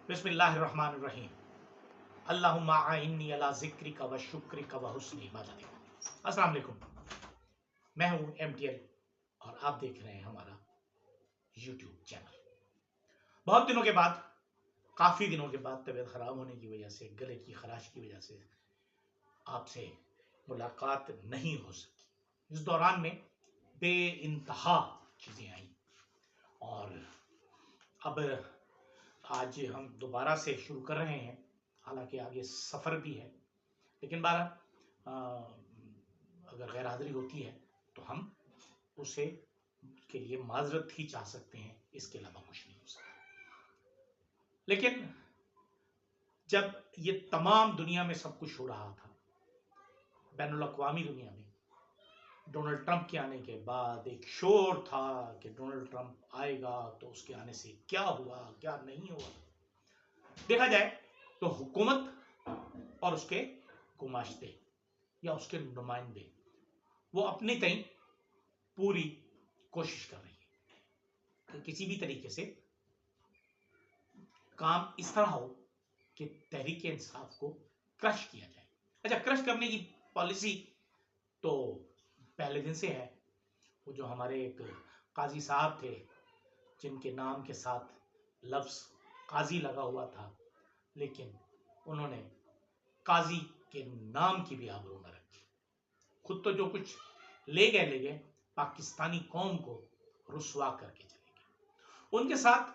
بسم اللہ الرحمن الرحیم اللہم اعنی علی ذکرک و شکرک و حسن عبادتک۔ السلام علیکم، میں ہوں MTL اور آپ دیکھ رہے ہیں ہمارا یوٹیوب چینل۔ بہت دنوں کے بعد، کافی دنوں کے بعد طبیعت خراب ہونے کی وجہ سے، گلے کی خراش کی وجہ سے آپ سے ملاقات نہیں ہو سکی۔ اس دوران میں بے انتہا چیزیں آئیں اور اب آج ہم دوبارہ سے شروع کر رہے ہیں، حالانکہ آگے سفر بھی ہے، لیکن اگر غیر حاضری ہوتی ہے تو ہم اسے کے لیے معذرت ہی چاہ سکتے ہیں، اس کے علاوہ کچھ نہیں ہو سکتا۔ لیکن جب یہ تمام دنیا میں سب کچھ ہو رہا تھا، بین الاقوامی دنیا میں ڈونلڈ ٹرمپ کے آنے کے بعد ایک شور تھا کہ ڈونلڈ ٹرمپ آئے گا تو اس کے آنے سے کیا ہوا کیا نہیں ہوا۔ دیکھا جائے تو حکومت اور اس کے گماشتے یا اس کے نمائندے وہ اپنے تئیں پوری کوشش کر رہی ہے کہ کسی بھی طریقے سے کام اس طرح ہو کہ تحریک انصاف کو کرش کیا جائے۔ اچھا، کرش کرنے کی پالیسی تو پہلے دن سے ہے۔ وہ جو ہمارے ایک قاضی صاحب تھے جن کے نام کے ساتھ لفظ قاضی لگا ہوا تھا، لیکن انہوں نے قاضی کے نام کی بھی آبرو نہ رکھی، خود تو جو کچھ لے گئے پاکستانی قوم کو رسوا کر کے چلے گئے۔ ان کے ساتھ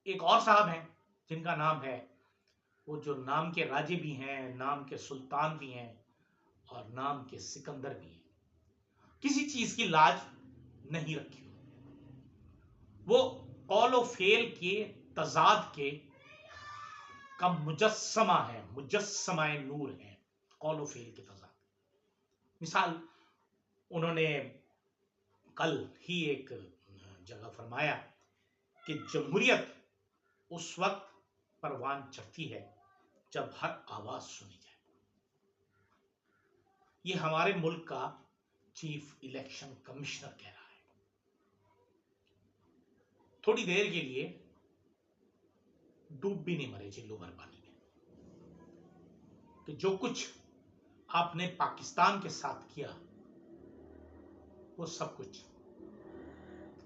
ایک اور صاحب ہیں جن کا نام ہے، وہ جو نام کے راجے بھی ہیں، نام کے سلطان بھی ہیں اور نام کے سکندر بھی ہیں، کسی چیز کی لاج نہیں رکھی۔ وہ قول و فعل کے تضاد کے کا مجسمہ ہے، مجسمہ نور ہے، قول و فعل کے تضاد۔ مثال، انہوں نے کل ہی ایک جگہ فرمایا کہ جمہوریت اس وقت پروان چڑھتی ہے جب ہر آواز سنی جائے۔ یہ ہمارے ملک کا چیف الیکشن کمشنر کہہ رہا ہے۔ تھوڑی دیر کے لیے ڈوب بھی نہیں مرے جی لوور پانی میں، کہ جو کچھ آپ نے پاکستان کے ساتھ کیا وہ سب کچھ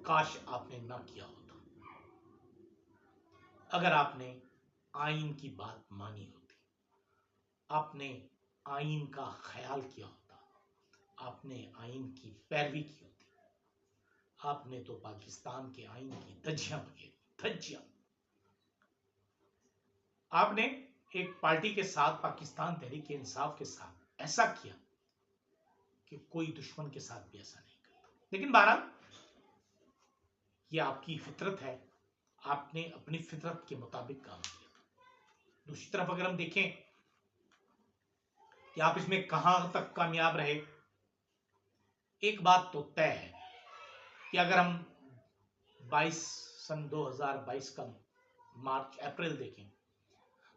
کاش آپ نے نہ کیا ہوتا۔ اگر آپ نے آئین کی بات مانی ہوتی، آپ نے آئین کا خیال کیا ہوتا، آپ نے آئین کی پیروی کی ہوتی، آپ نے تو پاکستان کے آئین کی دھجیاں بگیری، دھجیاں۔ آپ نے ایک پارٹی کے ساتھ، پاکستان تحریک انصاف کے ساتھ ایسا کیا کہ کوئی دشمن کے ساتھ بھی ایسا نہیں کرتا۔ لیکن بہرحال یہ آپ کی فطرت ہے، آپ نے اپنی فطرت کے مطابق کام کیا۔ دوسری طرف اگر ہم دیکھیں کہ آپ اس میں کہاں تک کامیاب رہے، ایک بات تو طے ہے کہ اگر ہم 2022 کا مارچ اپریل دیکھیں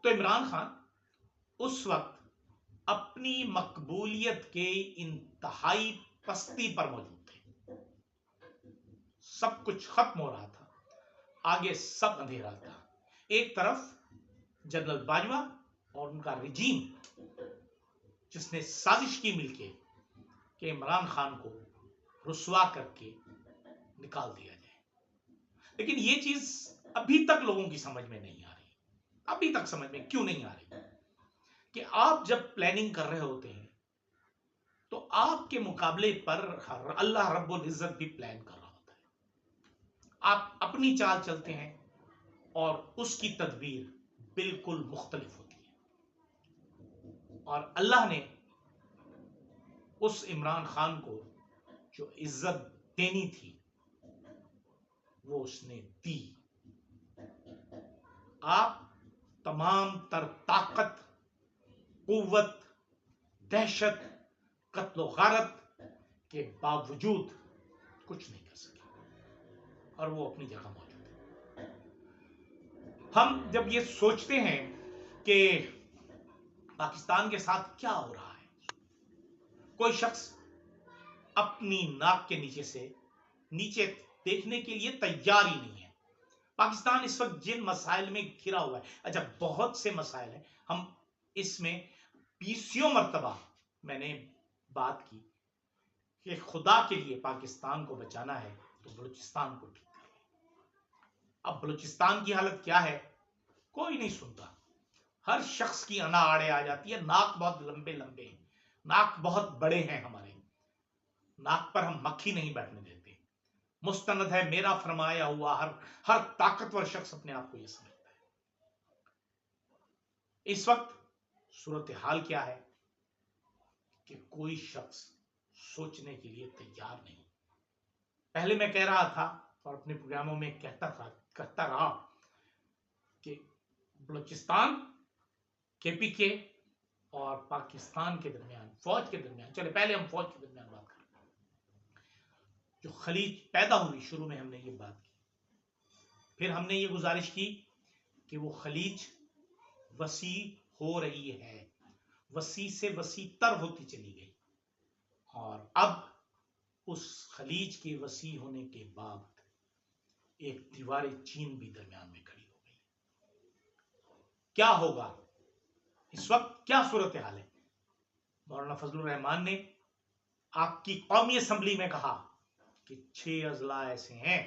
تو عمران خان اس وقت اپنی مقبولیت کے انتہائی پستی پر موجود تھے۔ سب کچھ ختم ہو رہا تھا، آگے سب اندھیرا تھا۔ ایک طرف جنرل باجوہ اور ان کا رجیم جس نے سازش کی مل کے کہ عمران خان کو رسوا کر کے نکال دیا جائے، لیکن یہ چیز ابھی تک لوگوں کی سمجھ میں نہیں آ رہی۔ ابھی تک سمجھ میں کیوں نہیں آ رہی کہ آپ جب پلاننگ کر رہے ہوتے ہیں تو آپ کے مقابلے پر اللہ رب العزت بھی پلان کر رہا ہوتا ہے۔ آپ اپنی چال چلتے ہیں اور اس کی تدبیر بالکل مختلف ہوتی ہے، اور اللہ نے اس عمران خان کو جو عزت دینی تھی وہ اس نے دی۔ آپ تمام تر طاقت، قوت، دہشت، قتل و غارت کے باوجود کچھ نہیں کر سکے، اور وہ اپنی جگہ موجود ہے۔ ہم جب یہ سوچتے ہیں کہ پاکستان کے ساتھ کیا ہو رہا ہے، کوئی شخص اپنی ناک کے نیچے سے نیچے دیکھنے کے لیے تیار ہی نہیں ہے۔ پاکستان اس وقت جن مسائل میں گھرا ہوا ہے، اچھا بہت سے مسائل ہیں، ہم اس میں 20 مرتبہ میں نے بات کی کہ خدا کے لیے پاکستان کو بچانا ہے تو بلوچستان کو ٹھیک کر لیں۔ اب بلوچستان کی حالت کیا ہے کوئی نہیں سنتا، ہر شخص کی انا آڑے آ جاتی ہے، ناک بہت لمبے لمبے ہیں، ناک بہت بڑے ہیں ہمارے، ناک پر ہم مکھی نہیں بیٹھنے دیتے، مستند ہے میرا فرمایا ہوا، ہر طاقتور شخص اپنے آپ کو یہ سمجھتا ہے۔ اس وقت صورتحال کیا ہے کہ کوئی شخص سوچنے کے لیے تیار نہیں۔ پہلے میں کہہ رہا تھا اور اپنے پروگراموں میں کہتا رہا کہ بلوچستان کے پی کے اور پاکستان کے درمیان، فوج کے درمیان، چلے پہلے ہم فوج کے درمیان بات کریں، جو خلیج پیدا ہوئی، شروع میں ہم نے یہ بات کی، پھر ہم نے یہ گزارش کی کہ وہ خلیج وسیع ہو رہی ہے، وسیع سے وسیع تر ہوتی چلی گئی، اور اب اس خلیج کے وسیع ہونے کے بعد ایک دیوار چین بھی درمیان میں کھڑی ہو گئی۔ کیا ہوگا اس وقت، کیا صورتحال ہے؟ مولانا فضل الرحمان نے آپ کی قومی اسمبلی میں کہا کہ 6 اضلاع ایسے ہیں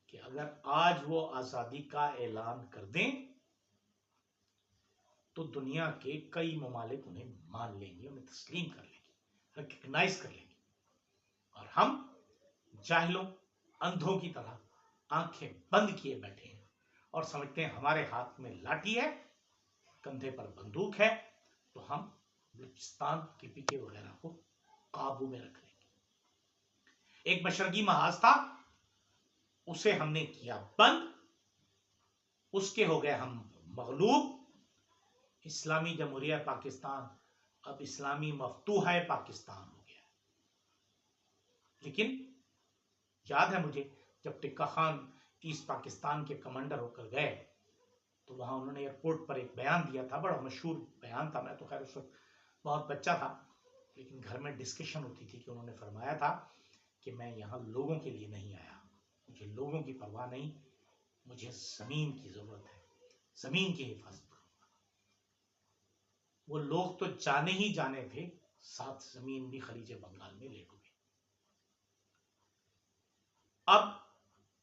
کہ اگر آج وہ آزادی کا اعلان کر دیں تو دنیا کے کئی ممالک انہیں مان لیں گے، انہیں تسلیم کر لیں گے، ریکگنائز کر لیں گے، اور ہم جاہلوں اندھوں کی طرح آنکھیں بند کیے بیٹھے ہیں اور سمجھتے ہیں ہمارے ہاتھ میں لاٹھی ہے، کندھے پر بندوق ہے، تو ہم بلوچستان کے پی کے وغیرہ کو قابو میں رکھ لیں گے۔ ایک مشرقی محاذ تھا، اسے ہم نے کیا بند، اس کے ہو گئے ہم مغلوب۔ اسلامی جمہوریہ پاکستان اب اسلامی مفتوحہ پاکستان ہو گیا۔ لیکن یاد ہے مجھے جب ٹکا خان ایسٹ پاکستان کے کمانڈر ہو کر گئے تو وہاں انہوں نے ایئرپورٹ پر ایک بیان دیا تھا، بڑا مشہور بیان تھا، میں تو خیر اس وقت بہت بچہ تھا، لیکن گھر میں ڈسکشن ہوتی تھی کہ انہوں نے فرمایا تھا کہ میں یہاں لوگوں کے لیے نہیں آیا، مجھے لوگوں کی پرواہ نہیں، مجھے زمین کی ضرورت ہے، زمین کی حفاظت کروں گا۔ وہ لوگ تو جانے ہی جانے تھے، ساتھ زمین بھی خلیج بنگال میں لے ڈوبی۔ اب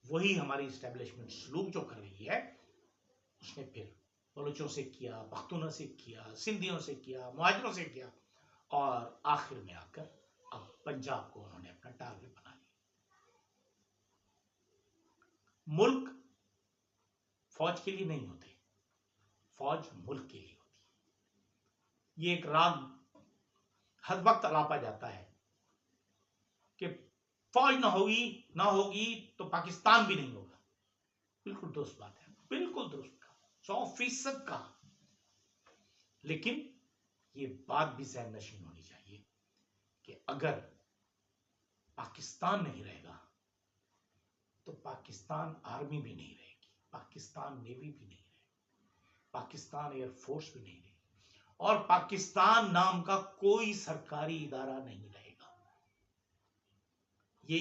وہی ہماری اسٹیبلشمنٹ سلوک جو کر رہی ہے، اس نے پھر بلوچوں سے کیا، پختونوں سے کیا، سندھیوں سے کیا، مہاجروں سے کیا، اور آخر میں آ کر اب پنجاب کو انہوں نے اپنا ٹارگٹ بنا لیا۔ ملک فوج کے لیے نہیں ہوتے، فوج ملک کے لیے ہوتی ہے۔ یہ ایک راگ ہر وقت الاپا جاتا ہے کہ فوج نہ ہوگی تو پاکستان بھی نہیں ہوگا۔ بالکل درست بات ہے، بالکل درست کہا، 100% کہا، لیکن یہ بات بھی ذہن نشین ہونی چاہیے کہ اگر پاکستان نہیں رہے گا تو پاکستان آرمی بھی نہیں رہے گی، پاکستان نیوی بھی نہیں رہے گی، پاکستان ایئر فورس بھی نہیں رہے گی، اور پاکستان نام کا کوئی سرکاری ادارہ نہیں رہے گا۔ یہ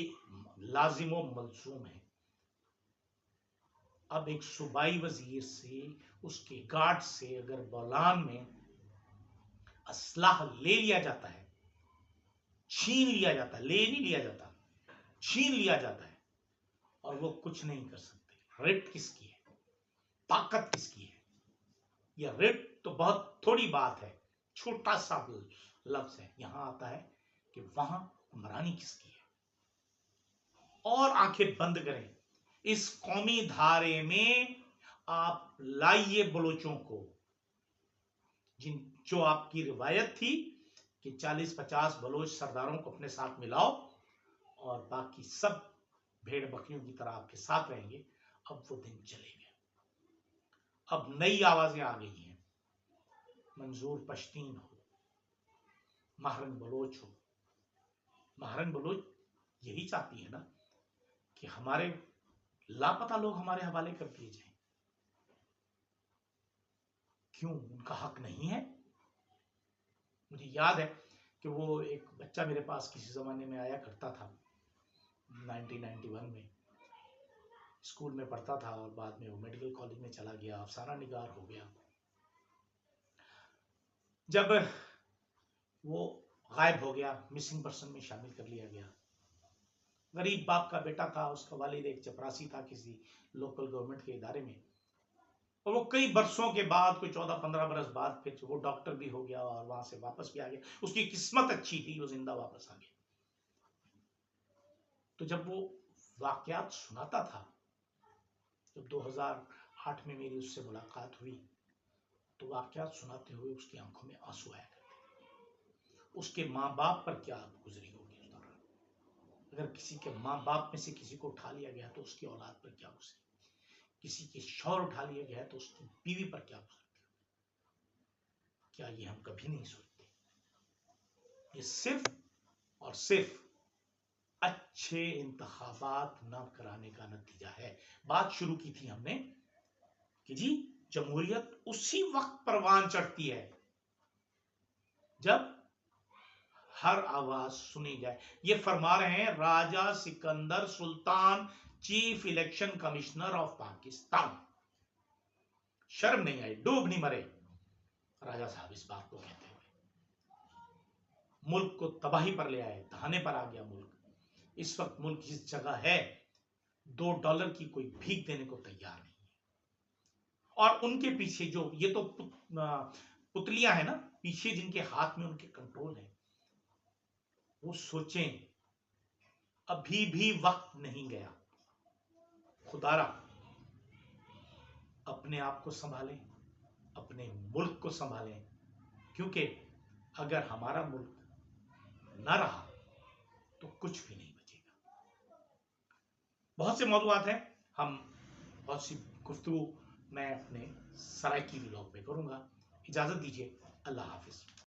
لازم و ملزوم ہے۔ اب ایک صوبائی وزیر سے، اس کے گارڈ سے اگر بولان میں اسلحہ لے لیا جاتا ہے، چھین لیا جاتا ہے، لے نہیں لیا جاتا، چھین لیا جاتا ہے، اور وہ کچھ نہیں کر سکتے، رٹ کس کی ہے، طاقت کس کی ہے؟ یہ رٹ تو بہت تھوڑی بات ہے، چھوٹا سا لفظ ہے، یہاں آتا ہے کہ وہاں حکمرانی کس کی ہے۔ اور آنکھیں بند کریں، اس قومی دھارے میں آپ لائیے بلوچوں کو، جو آپ کی روایت تھی کہ 40-50 بلوچ سرداروں کو اپنے ساتھ ملاؤ اور باقی سب بھیڑ بکریوں کی طرح آپ کے ساتھ رہیں گے، اب وہ دن چلے گئے۔ اب نئی آوازیں آ گئی ہیں، منظور پشتین ہو، مہرنگ بلوچ ہو۔ مہرنگ بلوچ یہی چاہتی ہے نا کہ ہمارے لاپتہ لوگ ہمارے حوالے کر دیے جائیں۔ کیوں ان کا حق نہیں ہے؟ مجھے یاد ہے کہ وہ ایک بچہ میرے پاس کسی زمانے میں آیا کرتا تھا 1991 میں، اسکول میں پڑھتا تھا اور بعد میں وہ میڈیکل کالج میں چلا گیا، افسانہ نگار ہو گیا. جب وہ غائب ہو گیا، مسنگ پرسن میں شامل کر لیا گیا. غریب باپ کا بیٹا تھا، اس کا والد ایک چپراسی تھا کسی لوکل گورنمنٹ کے ادارے میں، اور وہ کئی برسوں کے بعد، کوئی 14-15 برس بعد، پھر وہ ڈاکٹر بھی ہو گیا اور وہاں سے واپس بھی آ گیا. اس کی قسمت اچھی تھی، وہ زندہ واپس آ گیا. تو جب وہ واقعات سناتا تھا، جب 2008 میں میری اس سے ملاقات ہوئی، تو واقعات سناتے ہوئے اس کی آنکھوں میں آنسو آیا کرتے. اس کے ماں باپ پر کیا گزری ہوگی اس دوران. اگر کسی کے ماں باپ میں سے کسی کو اٹھا لیا گیا تو اس کی اولاد پر کیا گزری، کسی کے شوہر اٹھا لیا گیا تو اس کی بیوی پر کیا گزرتی. کیا یہ ہم کبھی نہیں سوچتے؟ یہ صرف اور صرف اچھے انتخابات نہ کرانے کا نتیجہ ہے. بات شروع کی تھی ہم نے کہ جی جمہوریت اسی وقت پروان چڑھتی ہے جب ہر آواز سنی جائے. یہ فرما رہے ہیں Raja Sikandar Sultan, chief election commissioner of Pakistan. شرم نہیں آئی، ڈوب نہیں مرے راجہ صاحب اس بات کو کہتے ہوئے. ملک کو تباہی پر لے آئے، دہانے پر آ گیا ملک. اس وقت ملک اس جگہ ہے $2 کی کوئی بھیک دینے کو تیار نہیں ہے. اور ان کے پیچھے جو یہ تو پتلیاں ہیں نا، پیچھے جن کے ہاتھ میں ان کے کنٹرول ہے، وہ سوچیں ابھی بھی وقت نہیں گیا. خدا را اپنے آپ کو سنبھالیں، اپنے ملک کو سنبھالیں، کیونکہ اگر ہمارا ملک نہ رہا تو کچھ بھی نہیں بچے گا. بہت سے موضوعات ہیں، ہم بہت سی گفتگو میں اپنے سرائکی ولاگ میں کروں گا. اجازت دیجیے، اللہ حافظ.